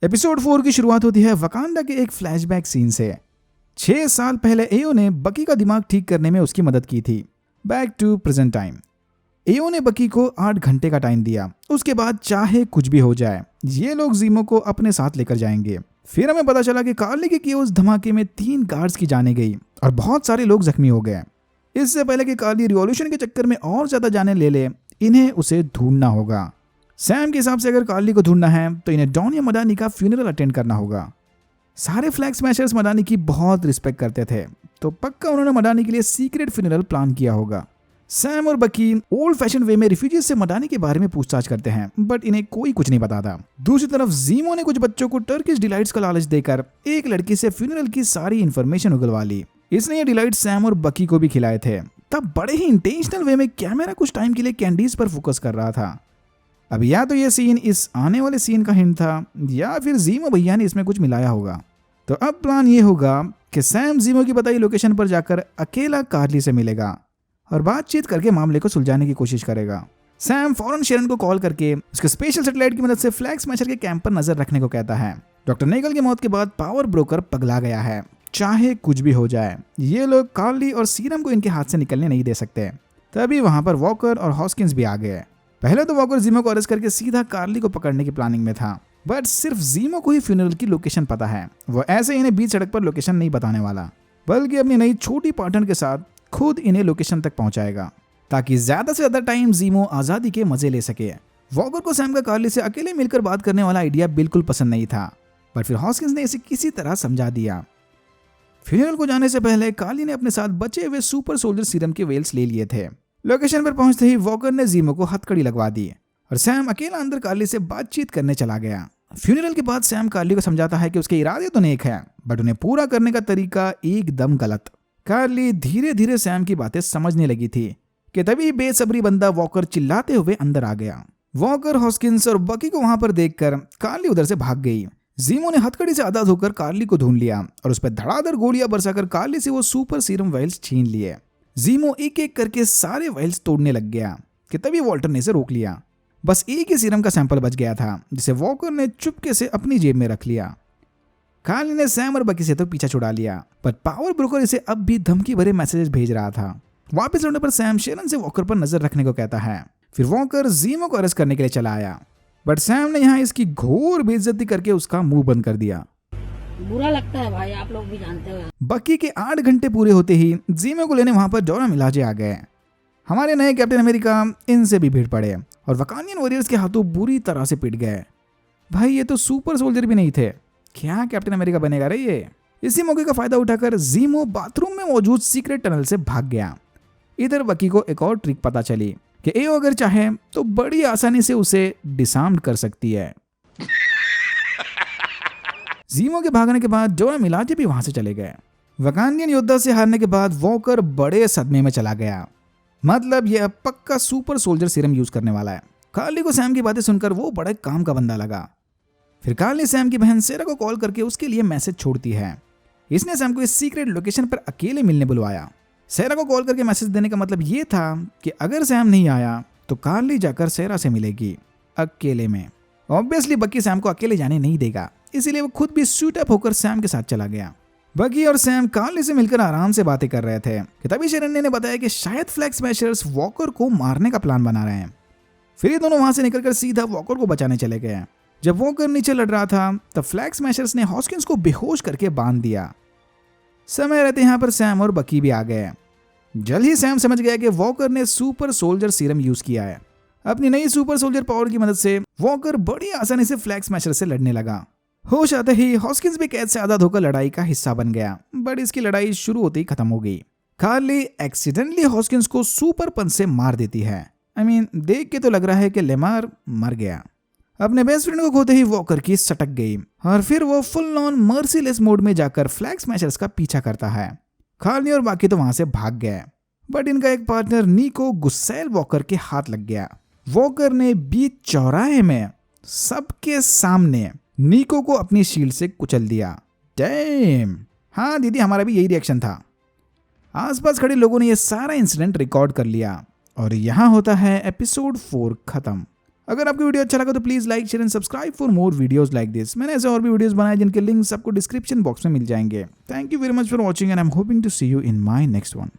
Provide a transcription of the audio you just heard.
Episode 4 की शुरुआत होती है वकांडा के एक फ्लैशबैक सीन से। 6 साल पहले एओ ने बकी का दिमाग ठीक करने में उसकी मदद की थी। Back to present time. एओ ने बकी को 8 घंटे का टाइम दिया। उसके बाद चाहे कुछ भी हो जाए ये लोग जीमो को अपने साथ लेकर जाएंगे। फिर हमें पता चला कि कार्ली के किए उस धमाके में 3 गार्ड्स की जाने गई और बहुत सारे लोग जख्मी हो गए। इससे पहले कि कार्ली रिवॉल्यूशन के चक्कर में और ज्यादा जाने ले इन्हें उसे ढूंढना होगा। सैम के हिसाब से अगर कार्ली को ढूंढना है तो इन्हें डॉन या मडानी का फ्यूनरल अटेंड करना होगा। सारे फ्लैग स्मैशर्स मडानी की बहुत रिस्पेक्ट करते थे तो पक्का उन्होंने मडानी के लिए सीक्रेट फ्यूनरल प्लान किया होगा। सैम और बकी ओल्ड फैशन वे में रिफ्यूजीज से मडानी के बारे में पूछताछ करते हैं बट इन्हें कोई कुछ नहीं बताता। दूसरी तरफ जीमो ने कुछ बच्चों को टर्किश डिलाइट्स का लालच देकर एक लड़की से फ्यूनरल की सारी इंफॉर्मेशन उगलवा ली। इसने ये डिलाइट सैम और बकी को भी खिलाए थे। तब बड़े ही इंटेंशनल वे में कैमरा कुछ टाइम के लिए कैंडीज पर फोकस कर रहा था। अब या तो ये सीन इस आने वाले सीन का हिंट था या फिर जीमो भैया ने इसमें कुछ मिलाया होगा। तो अब प्लान ये होगा कि सैम जीमो की बताई लोकेशन पर जाकर अकेला कार्ली से मिलेगा और बातचीत करके मामले को सुलझाने की कोशिश करेगा। सैम फौरन शेरन को कॉल करके उसके स्पेशल सैटेलाइट की मदद से फ्लैग स्मैशर के कैंप पर नजर रखने को कहता है। डॉक्टर नेगल की मौत के बाद पावर ब्रोकर पगला गया है। चाहे कुछ भी हो जाए ये लोग कार्ली और सीरम को इनके हाथ से निकलने नहीं दे सकते। तभी वहां पर वॉकर और हॉस्किंस भी आ गए। पहले तो वॉकर जीमो को अरेस्ट करके सीधा कार्ली को पकड़ने की प्लानिंग में था बट सिर्फ जीमो को ही फ्यूनरल की लोकेशन पता है। वो ऐसे इन्हें बीच सड़क पर लोकेशन नहीं बताने वाला बल्कि अपनी नई छोटी पार्टनर के साथ खुद इन्हें लोकेशन तक पहुंचाएगा ताकि ज्यादा से ज्यादा टाइम जीमो आजादी के मजे ले सके। वॉकर को सैम का कार्ली से अकेले मिलकर बात करने वाला आइडिया बिल्कुल पसंद नहीं था पर फिर हॉस्किंस ने इसे किसी तरह समझा दिया। फ्यूनरल को जाने से पहले कार्ली ने अपने साथ बचे हुए सुपर सोल्जर सीरम के वेल्स ले लिए थे। लोकेशन पर पहुंचते ही वॉकर ने जीमो को हथकड़ी लगवा दी और सैम अकेला अंदर कार्ली से बातचीत करने चला गया। फ्यूनरल के बाद सैम कार्ली को समझाता है कि उसके इरादे तो नेक है बट उन्हें पूरा करने का तरीका एकदम गलत। कार्ली धीरे धीरे सैम की बातें समझने लगी थी कि तभी बेसब्री बंदा वॉकर चिल्लाते हुए अंदर आ गया। वॉकर, हॉस्किंस और बकी को वहां पर देखकर कार्ली उधर से भाग गई। जीमो ने हथकड़ी से आजाद होकर कार्ली को ढूंढ लिया और उस पर धड़ाधड़ गोलियां बरसाकर कार्ली से वो सुपर सीरम वाइल्स छीन लिए। जीमो एक एक करके सारे वाइल्स तोड़ने लग गया कि तभी वॉल्टर ने इसे रोक लिया। बस एक ही सीरम का सैंपल बच गया था जिसे वॉकर ने चुपके से अपनी जेब में रख लिया। कार्ली ने सैम और बकी से तो पीछा छुड़ा लिया पर पावर ब्रोकर इसे अब भी धमकी भरे मैसेजेस भेज रहा था। वापस लौटने पर सैम शेरन से वॉकर पर नजर रखने को कहता है। फिर वॉकर जीमो को अरेस्ट करने के लिए चला आया बट सैम ने यहाँ इसकी घोर बेइज्जती करके उसका मुंह बंद कर दिया। बुरा लगता है भाई, आप लोग भी जानते हो। बकी के 8 घंटे पूरे होते ही जीमो को लेने वहां पर डोरा मिलाजे आ गए। हमारे नए कैप्टन अमेरिका इनसे भी भीड़ पड़े और वकानियन वॉरियर्स के हाथों बुरी तरह से पिट गए। भाई ये तो सुपर सोल्जर भी नहीं थे, क्या कैप्टन अमेरिका बनेगा रे ये। इसी मौके का फायदा उठाकर जीमो बाथरूम में मौजूद सीक्रेट टनल से भाग गया। इधर बकी को एक और ट्रिक पता चली कि एओ अगर चाहे तो बड़ी आसानी से उसे डिसआर्म कर सकती है। जीमो के भागने के बाद डोरा मिलाजे भी वहां से चले गए। वकांडियन योद्धा से हारने के बाद वॉकर बड़े सदमे में चला गया। मतलब यह पक्का सुपर सोल्जर सीरम यूज करने वाला है। कार्ली को सैम की बातें सुनकर वो बड़े काम का बंदा लगा। फिर कार्ली सैम की बहन सेरा को कॉल करके उसके लिए मैसेज छोड़ती है। इसने सैम को इस सीक्रेट लोकेशन पर अकेले मिलने बुलवाया। सेरा को कॉल करके मैसेज देने का मतलब ये था कि अगर सैम नहीं आया तो कार्ली जाकर सेरा से मिलेगी अकेले में। ऑब्वियसली बकी सैम को अकेले जाने नहीं देगा इसीलिए वो खुद भी सूट अप होकर सैम के साथ चला गया। बकी और सैम कार्ली से मिलकर आराम से बातें कर रहे थे कि तभी शेरन ने बताया कि शायद फ्लैग स्मैशर्स वॉकर को मारने का प्लान बना रहे हैं। फिर ये दोनों वहां से निकलकर सीधा वॉकर को बचाने चले गए। जब वॉकर नीचे लड़ रहा था तब फ्लैग स्मैशर्स ने हॉस्किंस को बेहोश करके बांध दिया। समय रहते यहाँ पर सैम और बकी भी आ गए। जल्द ही सैम समझ गया कि वॉकर ने सुपर सोल्जर सीरम यूज किया है। अपनी नई सुपर सोल्जर पावर की मदद से वॉकर बड़ी आसानी से फ्लैग स्मैशर से लड़ने लगा। होश आते ही हॉस्किंस भी कैद से आजाद होकर लड़ाई का हिस्सा बन गया बट इसकी लड़ाई शुरू होते ही खत्म हो गई। कार्ली एक्सीडेंटली हॉस्किंस को सुपर पंच से मार देती है। देख के तो लग रहा है कि लेमार मर गया। अपने बेस्ट फ्रेंड को खोते ही वॉकर की सटक गई और फिर वो फुल ऑन मर्सीलेस मोड में जाकर फ्लैग स्मैशर्स का पीछा करता है। कार्ली और बाकी तो वहां से भाग गए बट इनका एक पार्टनर नीको गुस्सैल वॉकर के हाथ लग गया। वॉकर ने बीच चौराहे में सबके सामने नीको को अपनी शील्ड से कुचल दिया। डैम। हाँ दीदी, हमारा भी यही रिएक्शन था। आसपास खड़े लोगों ने यह सारा इंसिडेंट रिकॉर्ड कर लिया और यहां होता है एपिसोड 4 खत्म। अगर आपको वीडियो अच्छा लगा तो please like share and subscribe for more videos like this. मैंने ऐसे और भी वीडियोस बनाए जिनके लिंक्स आपको डिस्क्रिप्शन बॉक्स में मिल जाएंगे। Thank you very much for watching and I am hoping to see you in my next one.